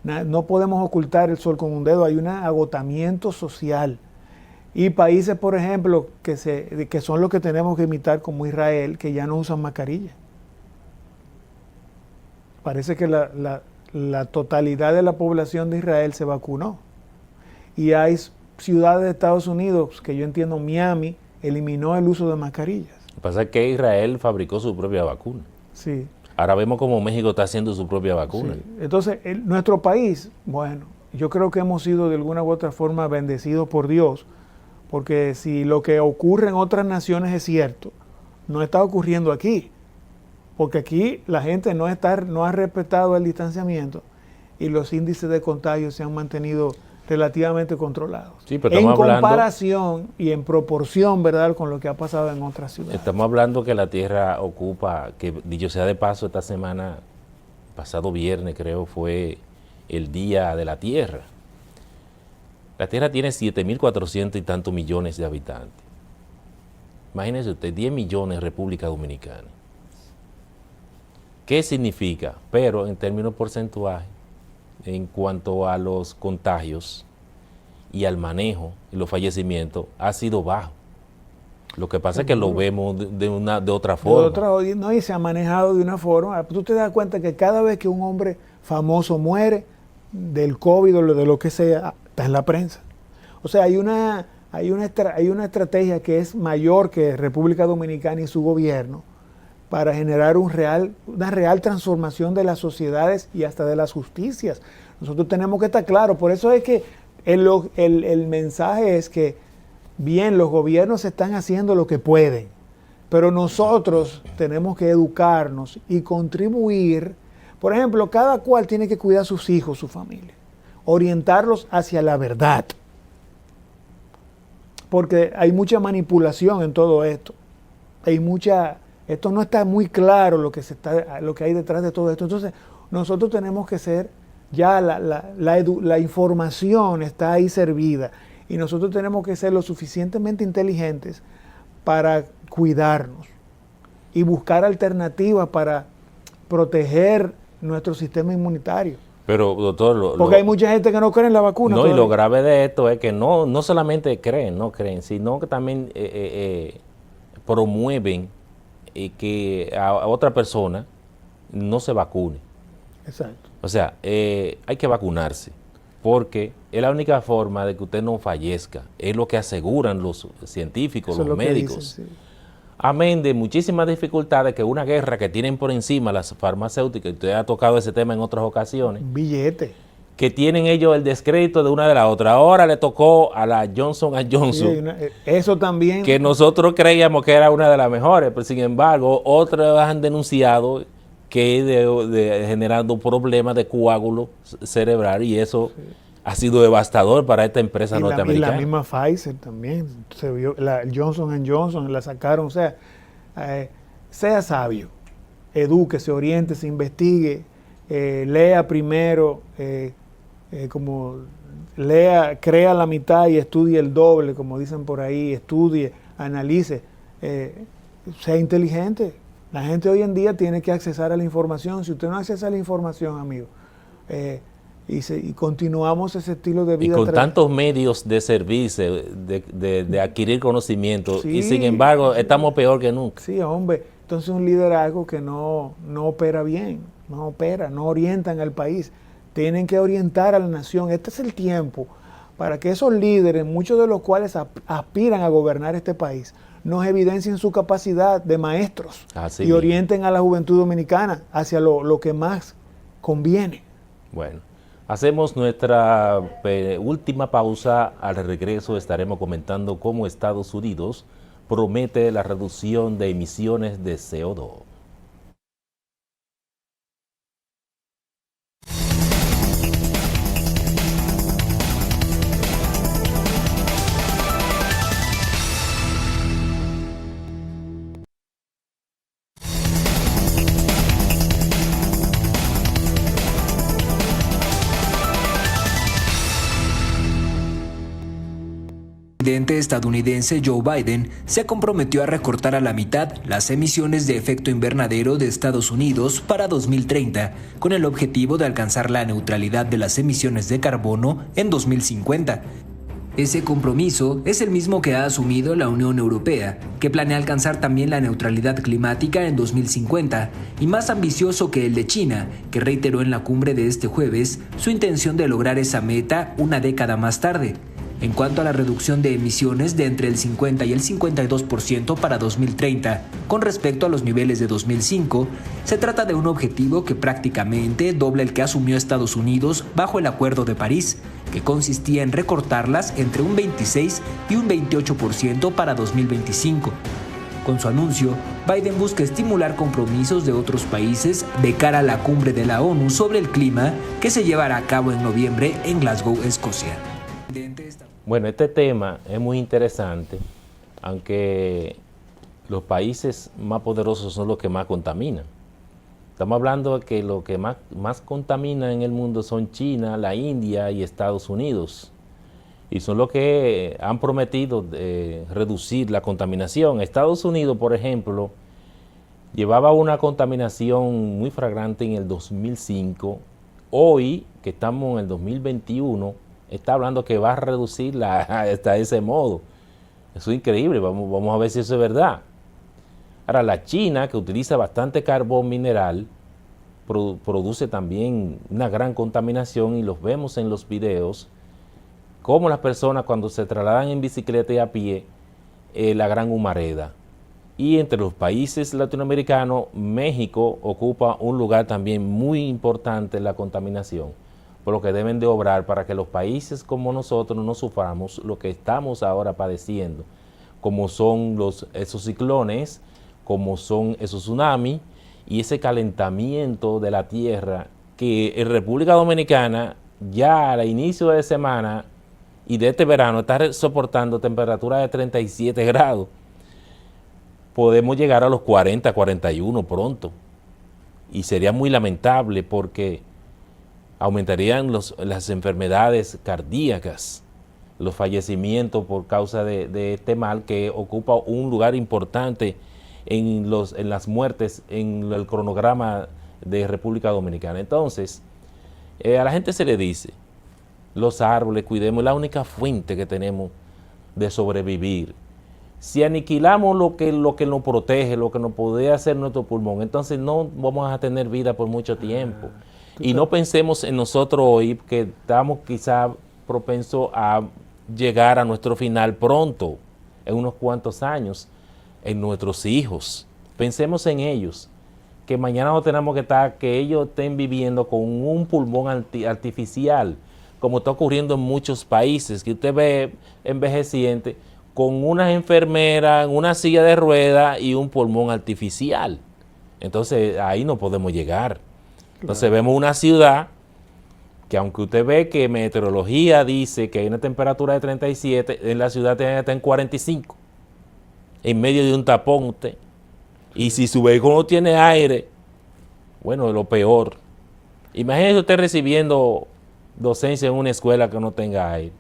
[SPEAKER 2] no podemos ocultar el sol con un dedo, hay un agotamiento social. Y países, por ejemplo, que son los que tenemos que imitar, como Israel, que ya no usan mascarilla. Parece que la totalidad de la población de Israel se vacunó. Y hay ciudades de Estados Unidos, que yo entiendo, Miami, eliminó el uso de mascarillas.
[SPEAKER 1] Lo que pasa es que Israel fabricó su propia vacuna.
[SPEAKER 2] Sí.
[SPEAKER 1] Ahora vemos cómo México está haciendo su propia vacuna.
[SPEAKER 2] Sí. Entonces, nuestro país, bueno, yo creo que hemos sido de alguna u otra forma bendecidos por Dios, porque si lo que ocurre en otras naciones es cierto, no está ocurriendo aquí. Porque aquí la gente no ha respetado el distanciamiento y los índices de contagio se han mantenido relativamente controlados.
[SPEAKER 1] Sí, pero
[SPEAKER 2] en
[SPEAKER 1] estamos
[SPEAKER 2] comparación y en proporción, ¿verdad?, con lo que ha pasado en otras ciudades.
[SPEAKER 1] Estamos hablando que la Tierra ocupa, que dicho sea de paso, esta semana, pasado viernes creo, fue el Día de la Tierra. La Tierra tiene 7.400 y tantos millones de habitantes. Imagínese usted, 10 millones República Dominicana. ¿Qué significa? Pero en términos porcentuales, en cuanto a los contagios y al manejo y los fallecimientos, ha sido bajo. Lo que pasa es que lo vemos de otra forma.
[SPEAKER 2] No, y se ha manejado de una forma. Tú te das cuenta que cada vez que un hombre famoso muere del COVID o de lo que sea, está en la prensa. O sea, hay una estrategia que es mayor que República Dominicana y su gobierno para generar una real transformación de las sociedades y hasta de las justicias. Nosotros tenemos que estar claros. Por eso es que el mensaje es que, bien, los gobiernos están haciendo lo que pueden, pero nosotros tenemos que educarnos y contribuir. Por ejemplo, cada cual tiene que cuidar a sus hijos, su familia, orientarlos hacia la verdad. Porque hay mucha manipulación en todo esto. Esto no está muy claro lo que hay detrás de todo esto. Entonces, nosotros tenemos que ser, ya la información está ahí servida, y nosotros tenemos que ser lo suficientemente inteligentes para cuidarnos y buscar alternativas para proteger nuestro sistema inmunitario.
[SPEAKER 1] Pero, doctor,
[SPEAKER 2] porque hay mucha gente que no cree en la vacuna.
[SPEAKER 1] No, y lo grave de esto es que no solamente creen, sino que también promueven que a otra persona no se vacune.
[SPEAKER 2] Exacto.
[SPEAKER 1] O sea, hay que vacunarse, porque es la única forma de que usted no fallezca. Es lo que aseguran los científicos, los médicos.
[SPEAKER 2] Dicen, sí.
[SPEAKER 1] Amén de muchísimas dificultades, que una guerra que tienen por encima las farmacéuticas, y usted ha tocado ese tema en otras ocasiones.
[SPEAKER 2] Billete.
[SPEAKER 1] Que tienen ellos el descrédito de una de la otra. Ahora le tocó a la Johnson & Johnson.
[SPEAKER 2] Sí, eso también.
[SPEAKER 1] Que nosotros creíamos que era una de las mejores, pero sin embargo, otras han denunciado que generando problemas de coágulo cerebral, y eso ha sido devastador para esta empresa norteamericana.
[SPEAKER 2] Y la misma Pfizer también, se vio, la Johnson & Johnson la sacaron. O sea, sea sabio, edúquese, oriente, investigue, lea primero, crea la mitad y estudie el doble, como dicen por ahí, estudie, analice, sea inteligente. La gente hoy en día tiene que accesar a la información. Si usted no accesa a la información, amigo, y continuamos ese estilo de vida.
[SPEAKER 1] Y con tantos medios de servicio, de adquirir conocimiento,
[SPEAKER 2] sí,
[SPEAKER 1] y sin embargo estamos peor que nunca.
[SPEAKER 2] Sí, hombre. Entonces un liderazgo que no opera bien. no operan, no orientan al país. Tienen que orientar a la nación. Este es el tiempo para que esos líderes, muchos de los cuales aspiran a gobernar este país, nos evidencien su capacidad de maestros
[SPEAKER 1] Así
[SPEAKER 2] y
[SPEAKER 1] mismo.
[SPEAKER 2] orienten a la juventud dominicana hacia lo que más conviene.
[SPEAKER 1] Bueno, hacemos nuestra última pausa. Al regreso estaremos comentando cómo Estados Unidos promete la reducción de emisiones de CO2.
[SPEAKER 7] El presidente estadounidense Joe Biden se comprometió a recortar a la mitad las emisiones de efecto invernadero de Estados Unidos para 2030, con el objetivo de alcanzar la neutralidad de las emisiones de carbono en 2050. Ese compromiso es el mismo que ha asumido la Unión Europea, que planea alcanzar también la neutralidad climática en 2050, y más ambicioso que el de China, que reiteró en la cumbre de este jueves su intención de lograr esa meta una década más tarde. En cuanto a la reducción de emisiones de entre el 50 y el 52% para 2030, con respecto a los niveles de 2005, se trata de un objetivo que prácticamente dobla el que asumió Estados Unidos bajo el Acuerdo de París, que consistía en recortarlas entre un 26 y un 28% para 2025. Con su anuncio, Biden busca estimular compromisos de otros países de cara a la cumbre de la ONU sobre el clima que se llevará a cabo en noviembre en Glasgow, Escocia.
[SPEAKER 1] Bueno, este tema es muy interesante, aunque los países más poderosos son los que más contaminan. Estamos hablando de que lo que más contamina en el mundo son China, la India y Estados Unidos. Y son los que han prometido reducir la contaminación. Estados Unidos, por ejemplo, llevaba una contaminación muy flagrante en el 2005. Hoy, que estamos en el 2021, está hablando que va a reducirla hasta ese modo. Eso es increíble, vamos a ver si eso es verdad. Ahora, la China, que utiliza bastante carbón mineral, produce también una gran contaminación, y los vemos en los videos, como las personas cuando se trasladan en bicicleta y a pie, la gran humareda. Y entre los países latinoamericanos, México ocupa un lugar también muy importante en la contaminación, por lo que deben de obrar para que los países como nosotros no suframos lo que estamos ahora padeciendo, como son esos ciclones, como son esos tsunamis y ese calentamiento de la tierra que en República Dominicana ya al inicio de semana y de este verano está soportando temperaturas de 37 grados. Podemos llegar a los 40, 41 pronto, y sería muy lamentable porque aumentarían las enfermedades cardíacas, los fallecimientos por causa de este mal que ocupa un lugar importante en las muertes en el cronograma de República Dominicana. Entonces, a la gente se le dice, los árboles, cuidemos, es la única fuente que tenemos de sobrevivir. Si aniquilamos lo que nos protege, lo que nos puede hacer nuestro pulmón, entonces no vamos a tener vida por mucho tiempo. Y no pensemos en nosotros hoy, que estamos quizá propensos a llegar a nuestro final pronto, en unos cuantos años, en nuestros hijos. Pensemos en ellos, que mañana no tenemos que estar, que ellos estén viviendo con un pulmón artificial, como está ocurriendo en muchos países, que usted ve envejecientes con unas enfermeras, una silla de ruedas y un pulmón artificial. Entonces ahí no podemos llegar. Entonces vemos una ciudad que, aunque usted ve que meteorología dice que hay una temperatura de 37, en la ciudad tiene que estar en 45, en medio de un tapón usted. Y si su vehículo no tiene aire, bueno, es lo peor. Imagínese usted recibiendo docencia en una escuela que no tenga aire,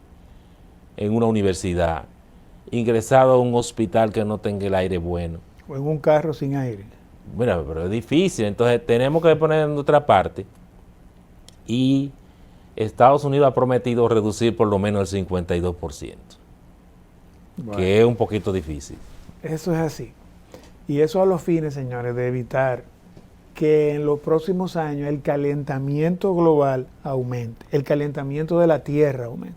[SPEAKER 1] en una universidad, ingresado a un hospital que no tenga el aire bueno.
[SPEAKER 2] O en un carro sin aire.
[SPEAKER 1] Bueno, pero es difícil, entonces tenemos que poner en otra parte, y Estados Unidos ha prometido reducir por lo menos el 52%, bueno, que es un poquito difícil.
[SPEAKER 2] Eso es así. Y eso a los fines, señores, de evitar que en los próximos años el calentamiento global aumente, el calentamiento de la Tierra aumente.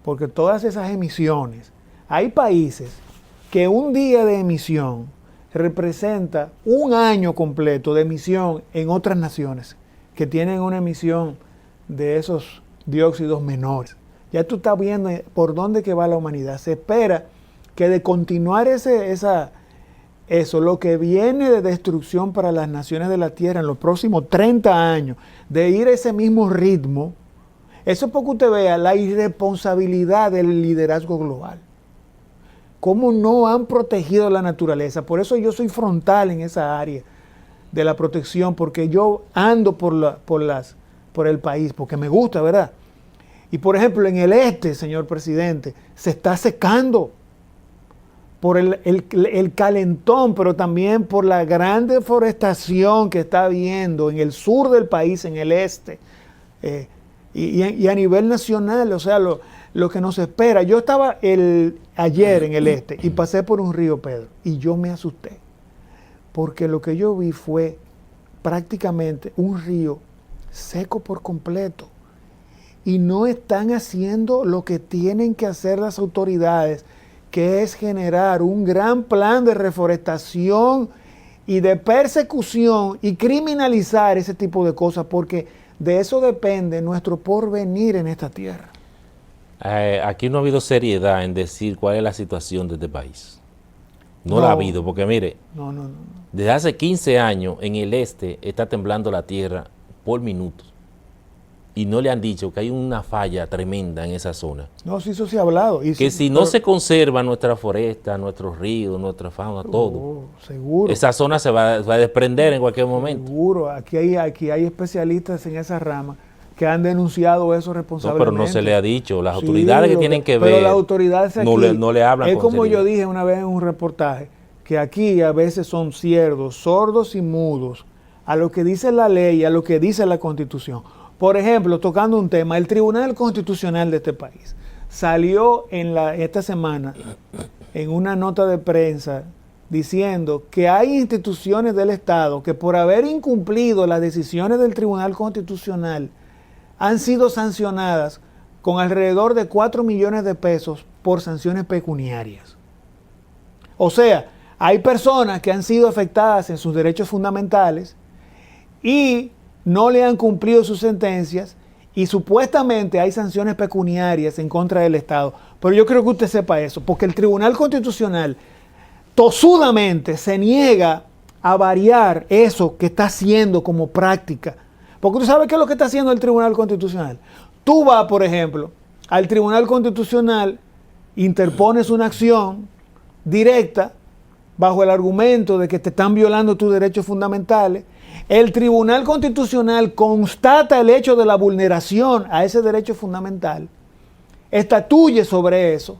[SPEAKER 2] Porque todas esas emisiones, hay países que un día de emisión representa un año completo de emisión en otras naciones que tienen una emisión de esos dióxidos menores. Ya tú estás viendo por dónde que va la humanidad. Se espera que de continuar eso, lo que viene de destrucción para las naciones de la Tierra en los próximos 30 años, de ir a ese mismo ritmo, eso es porque usted vea la irresponsabilidad del liderazgo global. Cómo no han protegido la naturaleza. Por eso yo soy frontal en esa área de la protección, porque yo ando por el país, porque me gusta, ¿verdad? Y por ejemplo, en el este, señor presidente, se está secando por el calentón, pero también por la gran deforestación que está habiendo en el sur del país, en el este, y a nivel nacional, o sea, lo que nos espera. Yo estaba ayer en el este y pasé por un río Pedro y yo me asusté, porque lo que yo vi fue prácticamente un río seco por completo y no están haciendo lo que tienen que hacer las autoridades, que es generar un gran plan de reforestación y de persecución y criminalizar ese tipo de cosas, porque de eso depende nuestro porvenir en esta tierra.
[SPEAKER 1] Aquí no ha habido seriedad en decir cuál es la situación de este país. No la ha habido, porque mire,
[SPEAKER 2] no.
[SPEAKER 1] Desde hace 15 años en el este está temblando la tierra por minutos. Y no le han dicho que hay una falla tremenda en esa zona.
[SPEAKER 2] No, sí, eso se ha hablado. Y
[SPEAKER 1] que si no se conserva nuestra foresta, nuestros ríos, nuestra fauna, todo,
[SPEAKER 2] seguro,
[SPEAKER 1] esa zona se va a desprender en cualquier momento.
[SPEAKER 2] Seguro, aquí hay especialistas en esa rama que han denunciado eso responsablemente.
[SPEAKER 1] No, pero no se le ha dicho. Las autoridades que tienen que ver,
[SPEAKER 2] pero las autoridades aquí,
[SPEAKER 1] no le hablan.
[SPEAKER 2] Es como yo dije una vez en un reportaje, que aquí a veces son ciegos, sordos y mudos a lo que dice la ley, a lo que dice la Constitución. Por ejemplo, tocando un tema, el Tribunal Constitucional de este país salió esta semana en una nota de prensa diciendo que hay instituciones del Estado que por haber incumplido las decisiones del Tribunal Constitucional han sido sancionadas con alrededor de 4 millones de pesos por sanciones pecuniarias. O sea, hay personas que han sido afectadas en sus derechos fundamentales y no le han cumplido sus sentencias y supuestamente hay sanciones pecuniarias en contra del Estado. Pero yo creo que usted sepa eso, porque el Tribunal Constitucional tosudamente se niega a variar eso que está haciendo como práctica. Porque tú sabes qué es lo que está haciendo el Tribunal Constitucional. Tú vas, por ejemplo, al Tribunal Constitucional, interpones una acción directa bajo el argumento de que te están violando tus derechos fundamentales. El Tribunal Constitucional constata el hecho de la vulneración a ese derecho fundamental, estatuye sobre eso,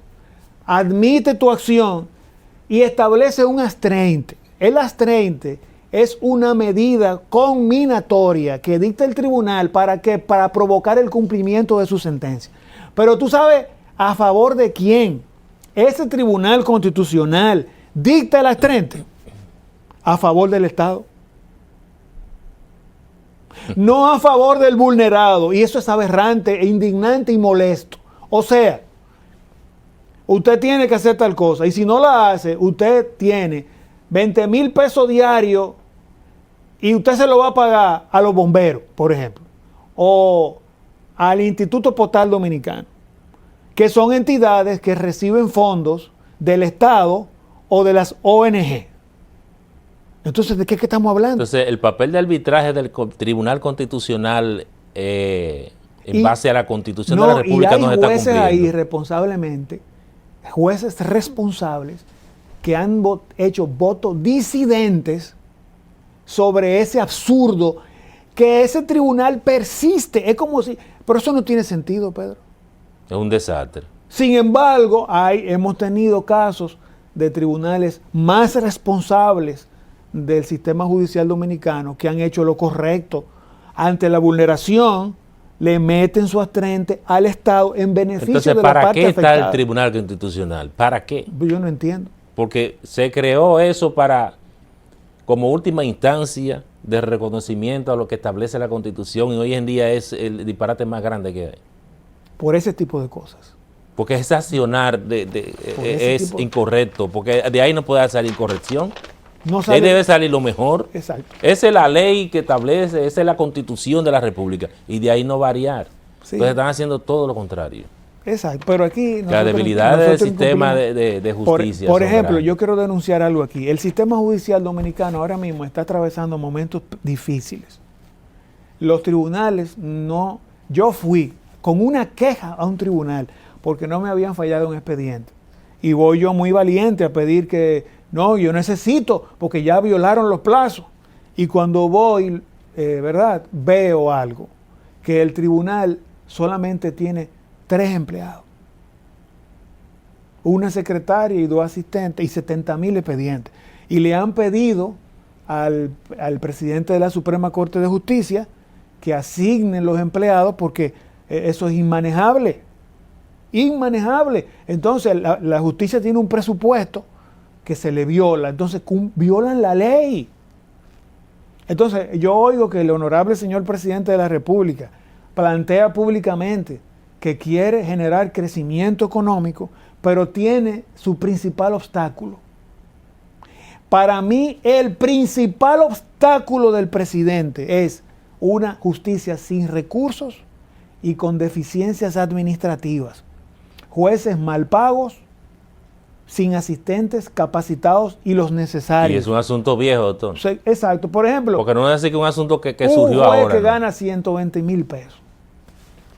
[SPEAKER 2] admite tu acción y establece un astreinte. El astreinte es una medida conminatoria que dicta el tribunal para provocar el cumplimiento de su sentencia. Pero tú sabes a favor de quién ese Tribunal Constitucional dicta el astreinte. A favor del Estado. No a favor del vulnerado, y eso es aberrante, e indignante y molesto. O sea, usted tiene que hacer tal cosa, y si no la hace, usted tiene 20,000 pesos diarios y usted se lo va a pagar a los bomberos, por ejemplo, o al Instituto Postal Dominicano, que son entidades que reciben fondos del Estado o de las ONG. Entonces, ¿de qué estamos hablando?
[SPEAKER 1] Entonces, el papel de arbitraje del Tribunal Constitucional en base a la Constitución de la República no se está cumpliendo.
[SPEAKER 2] Ahí responsablemente, jueces responsables que han hecho votos disidentes sobre ese absurdo, que ese tribunal persiste. Es como si... Pero eso no tiene sentido, Pedro.
[SPEAKER 1] Es un desastre.
[SPEAKER 2] Sin embargo, hemos tenido casos de tribunales más responsables del sistema judicial dominicano que han hecho lo correcto. Ante la vulneración, le meten su astreinte al Estado en beneficio de la parte afectada.
[SPEAKER 1] Entonces, ¿para qué está el Tribunal Constitucional? ¿Para qué?
[SPEAKER 2] Yo no entiendo.
[SPEAKER 1] Porque se creó eso como última instancia de reconocimiento a lo que establece la Constitución y hoy en día es el disparate más grande que hay.
[SPEAKER 2] Por ese tipo de cosas.
[SPEAKER 1] Porque ese accionar es incorrecto, porque de ahí no puede salir corrección.
[SPEAKER 2] No
[SPEAKER 1] de ahí debe salir lo mejor.
[SPEAKER 2] Exacto.
[SPEAKER 1] Esa es la ley que establece, esa es la Constitución de la República y de ahí no variar.
[SPEAKER 2] Sí.
[SPEAKER 1] Entonces están haciendo todo lo contrario.
[SPEAKER 2] Exacto, pero aquí...
[SPEAKER 1] La debilidad del sistema de justicia.
[SPEAKER 2] Por ejemplo, yo quiero denunciar algo aquí. El sistema judicial dominicano ahora mismo está atravesando momentos difíciles. Los tribunales no... Yo fui con una queja a un tribunal porque no me habían fallado un expediente. Y voy yo muy valiente a pedir que... No, yo necesito, porque ya violaron los plazos. Y cuando voy, ¿verdad? Veo algo, que el tribunal solamente tiene 3 empleados, una secretaria y 2 asistentes y 70,000 expedientes. Y le han pedido al presidente de la Suprema Corte de Justicia que asignen los empleados porque eso es inmanejable. Inmanejable. Entonces la justicia tiene un presupuesto que se le viola, entonces violan la ley. Entonces yo oigo que el honorable señor presidente de la República plantea públicamente que quiere generar crecimiento económico, pero tiene su principal obstáculo. Para mí, el principal obstáculo del presidente es una justicia sin recursos y con deficiencias administrativas. Jueces mal pagos, sin asistentes capacitados y los necesarios.
[SPEAKER 1] Y es un asunto viejo, doctor.
[SPEAKER 2] Exacto. Por ejemplo,
[SPEAKER 1] porque no es así que un asunto que surgió ahora.
[SPEAKER 2] Un juez que
[SPEAKER 1] ¿no?
[SPEAKER 2] gana 120,000 pesos.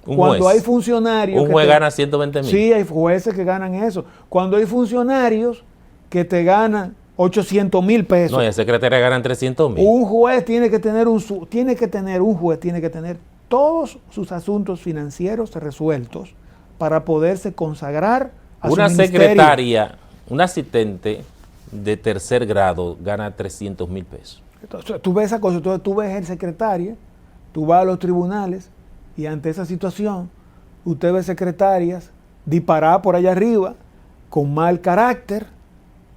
[SPEAKER 1] Cuando
[SPEAKER 2] juez. Hay funcionarios...
[SPEAKER 1] Un juez gana 120,000.
[SPEAKER 2] Sí, hay jueces que ganan eso. Cuando hay funcionarios que te ganan 800,000 pesos.
[SPEAKER 1] No, y el secretario ganan 300,000.
[SPEAKER 2] Un juez tiene que tener todos sus asuntos financieros resueltos para poderse consagrar a
[SPEAKER 1] una
[SPEAKER 2] su ministerio.
[SPEAKER 1] Secretaria, un asistente de tercer grado gana 300,000 pesos.
[SPEAKER 2] Entonces, tú ves esa cosa, entonces tú ves el secretario, tú vas a los tribunales y ante esa situación, usted ve secretarias disparadas por allá arriba, con mal carácter,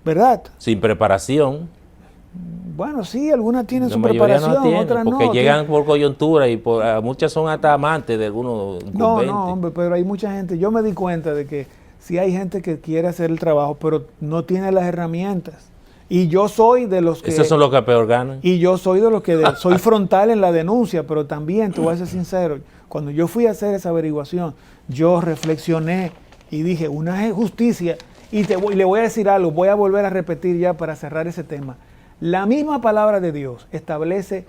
[SPEAKER 2] ¿verdad?
[SPEAKER 1] Sin preparación.
[SPEAKER 2] Bueno, sí, algunas tienen
[SPEAKER 1] La
[SPEAKER 2] su
[SPEAKER 1] mayoría
[SPEAKER 2] preparación,
[SPEAKER 1] no tienen,
[SPEAKER 2] otras no.
[SPEAKER 1] porque llegan por coyuntura y muchas son hasta amantes de algunos incumbentes.
[SPEAKER 2] No, hombre, pero hay mucha gente. Yo me di cuenta de que sí hay gente que quiere hacer el trabajo, pero no tiene las herramientas. Y yo soy de los que...
[SPEAKER 1] Esos son los que peor ganan.
[SPEAKER 2] Y yo soy de los que... soy frontal en la denuncia, pero también, te voy a ser sincero, cuando yo fui a hacer esa averiguación, yo reflexioné y dije, una justicia, y le voy a decir algo, voy a volver a repetir ya para cerrar ese tema. La misma palabra de Dios establece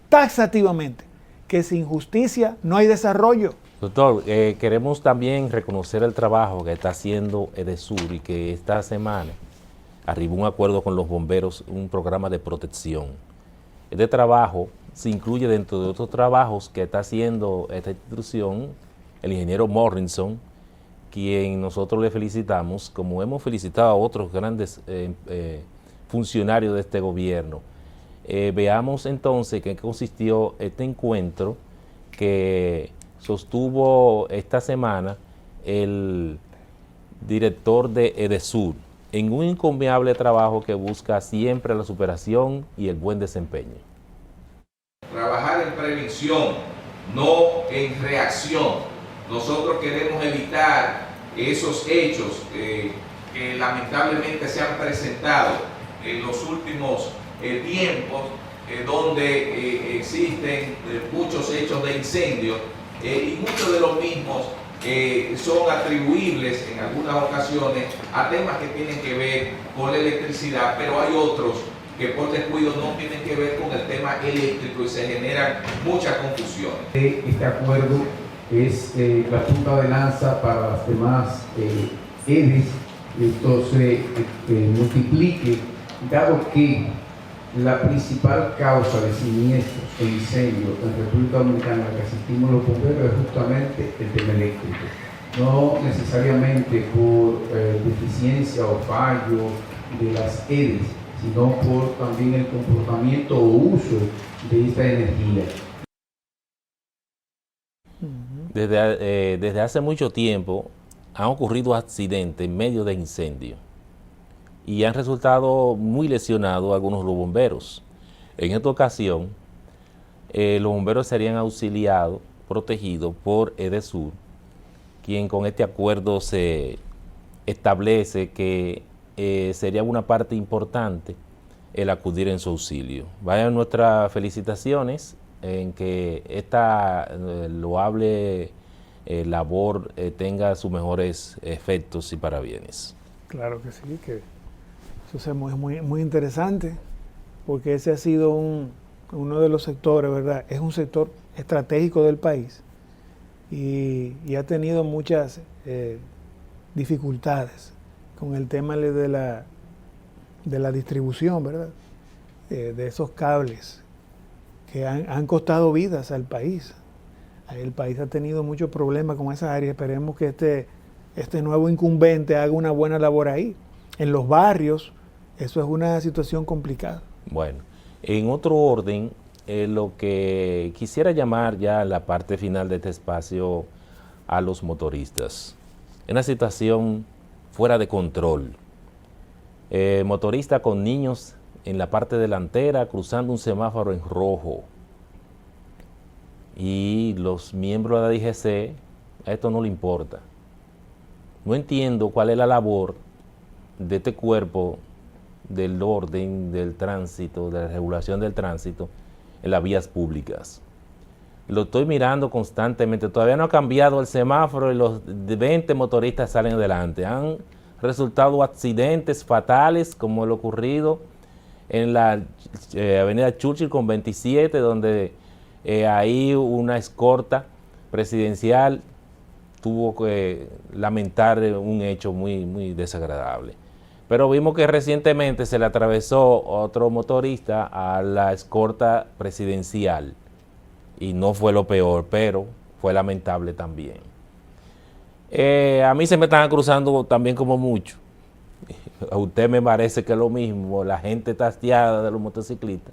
[SPEAKER 2] taxativamente que sin justicia no hay desarrollo.
[SPEAKER 1] Doctor, queremos también reconocer el trabajo que está haciendo EDESUR y que esta semana arribó un acuerdo con los bomberos, un programa de protección. Este trabajo se incluye dentro de otros trabajos que está haciendo esta institución, el ingeniero Morrison, quien nosotros le felicitamos, como hemos felicitado a otros grandes funcionarios de este gobierno. Veamos entonces qué consistió este encuentro que sostuvo esta semana el director de EDESUR en un encomiable trabajo que busca siempre la superación y el buen desempeño.
[SPEAKER 8] Trabajar en prevención, no en reacción. Nosotros queremos evitar esos hechos que lamentablemente se han presentado en los últimos tiempos, donde existen muchos hechos de incendios y muchos de los mismos son atribuibles en algunas ocasiones a temas que tienen que ver con la electricidad, pero hay otros que por descuido no tienen que ver con el tema eléctrico y se generan muchas confusiones.
[SPEAKER 9] Este acuerdo es la punta de lanza para las demás EDES, entonces multiplique, dado que la principal causa de siniestros e incendios en República Dominicana que asistimos los bomberos es justamente el tema eléctrico. No necesariamente por deficiencia o fallo de las EDES, sino por también el comportamiento o uso de esta energía.
[SPEAKER 1] Desde hace mucho tiempo han ocurrido accidentes en medio de incendios y han resultado muy lesionados algunos de los bomberos. En esta ocasión, los bomberos serían auxiliados, protegidos por EDESUR, quien con este acuerdo se establece que sería una parte importante el acudir en su auxilio. Vayan nuestras felicitaciones en que esta loable labor tenga sus mejores efectos y parabienes.
[SPEAKER 2] Claro que sí, que eso es muy interesante, porque ese ha sido uno de los sectores, ¿verdad? Es un sector estratégico del país y ha tenido muchas dificultades con el tema de la distribución, ¿verdad? De esos cables que han costado vidas al país. El país ha tenido muchos problemas con esa área. Esperemos que este nuevo incumbente haga una buena labor ahí. En los barrios, eso es una situación complicada.
[SPEAKER 1] Bueno, en otro orden, lo que quisiera llamar ya en la parte final de este espacio a los motoristas. Una situación fuera de control. Motorista con niños en la parte delantera cruzando un semáforo en rojo. Y los miembros de la DGC, a esto no le importa. No entiendo cuál es la labor de este cuerpo del orden, del tránsito, de la regulación del tránsito en las vías públicas. Lo estoy mirando constantemente. Todavía no ha cambiado el semáforo y los 20 motoristas salen adelante. Han resultado accidentes fatales como el ocurrido en la avenida Churchill con 27, donde ahí una escorta presidencial tuvo que lamentar un hecho muy desagradable. Pero vimos que recientemente se le atravesó otro motorista a la escorta presidencial y no fue lo peor, pero fue lamentable también. A mí se me están cruzando también como mucho. A usted me parece que es lo mismo, la gente tasteada de los motociclistas,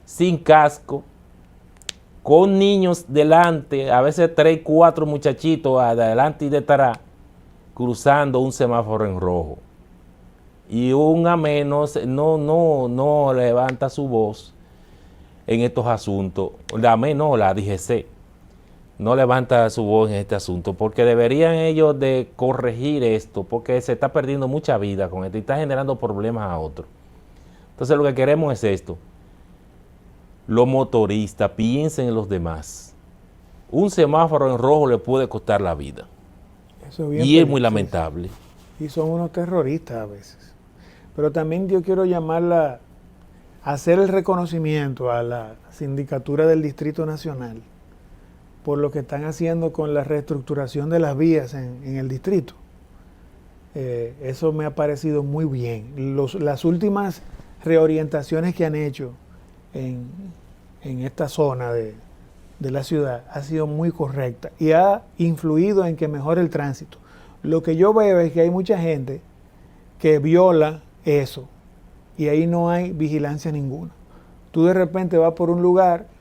[SPEAKER 1] sin casco, con niños delante, a veces 3, 4 muchachitos adelante y detrás, cruzando un semáforo en rojo. Y un ameno no levanta su voz en estos asuntos. La DGC no levanta su voz en este asunto, porque deberían ellos de corregir esto, porque se está perdiendo mucha vida con esto y está generando problemas a otros. Entonces lo que queremos es esto. Los motoristas piensen en los demás. Un semáforo en rojo le puede costar la vida.
[SPEAKER 2] Eso es bien
[SPEAKER 1] y es muy lamentable.
[SPEAKER 2] Y son unos terroristas a veces. Pero también yo quiero llamarla a hacer el reconocimiento a la Sindicatura del Distrito Nacional por lo que están haciendo con la reestructuración de las vías en el distrito. Eso me ha parecido muy bien. Las últimas reorientaciones que han hecho en esta zona de la ciudad ha sido muy correcta y ha influido en que mejore el tránsito. Lo que yo veo es que hay mucha gente que viola eso y ahí no hay vigilancia ninguna. Tú de repente vas por un lugar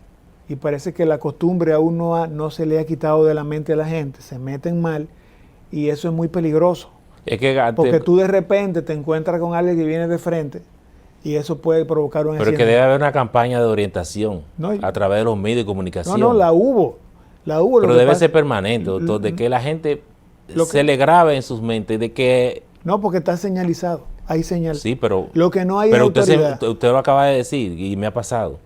[SPEAKER 2] y parece que la costumbre aún no se le ha quitado de la mente a la gente, se meten mal y eso es muy peligroso. Porque tú de repente te encuentras con alguien que viene de frente y eso puede provocar un accidente.
[SPEAKER 1] Pero que debe haber una campaña de orientación a través de los medios de comunicación.
[SPEAKER 2] No, la hubo.
[SPEAKER 1] Pero debe ser permanente, doctor, de que la gente se le grabe en sus mentes de que...
[SPEAKER 2] No, porque está señalizado, hay señal.
[SPEAKER 1] Sí, pero...
[SPEAKER 2] Lo que no hay es autoridad.
[SPEAKER 1] Usted lo acaba de decir y me ha pasado.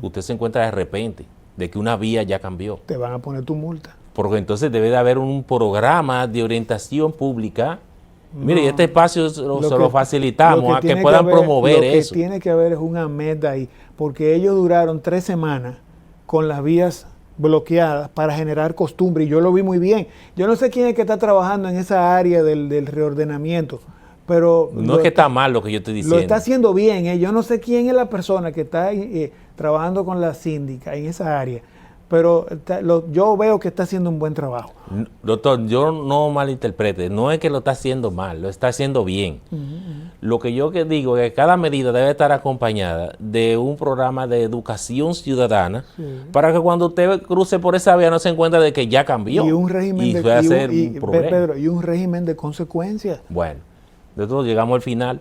[SPEAKER 1] Usted se encuentra de repente de que una vía ya cambió.
[SPEAKER 2] Te van a poner tu multa.
[SPEAKER 1] Porque entonces debe de haber un programa de orientación pública. Mire, y este espacio se lo facilitamos a que puedan promover eso.
[SPEAKER 2] Lo que tiene que haber es un AMED ahí, porque ellos duraron 3 semanas con las vías bloqueadas para generar costumbre, y yo lo vi muy bien. Yo no sé quién es que está trabajando en esa área del reordenamiento, pero...
[SPEAKER 1] No es que está mal lo que yo estoy diciendo.
[SPEAKER 2] Lo está haciendo bien, yo no sé quién es la persona que está trabajando con la síndica en esa área, pero yo veo que está haciendo un buen trabajo.
[SPEAKER 1] Doctor, yo no malinterprete, no es que lo está haciendo mal, lo está haciendo bien. Lo que yo digo es que cada medida debe estar acompañada de un programa de educación ciudadana para que cuando usted cruce por esa vía no se encuentre de que ya cambió
[SPEAKER 2] y un régimen
[SPEAKER 1] un problema.
[SPEAKER 2] Pedro, y un régimen de consecuencias.
[SPEAKER 1] Bueno, nosotros llegamos al final.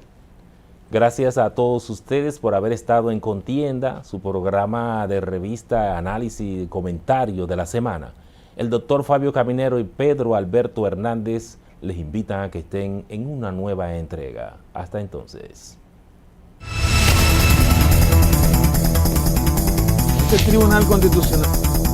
[SPEAKER 1] Gracias a todos ustedes por haber estado en Contienda, su programa de revista, análisis y comentario de la semana. El doctor Fabio Caminero y Pedro Alberto Hernández les invitan a que estén en una nueva entrega. Hasta entonces.
[SPEAKER 2] Este Tribunal Constitucional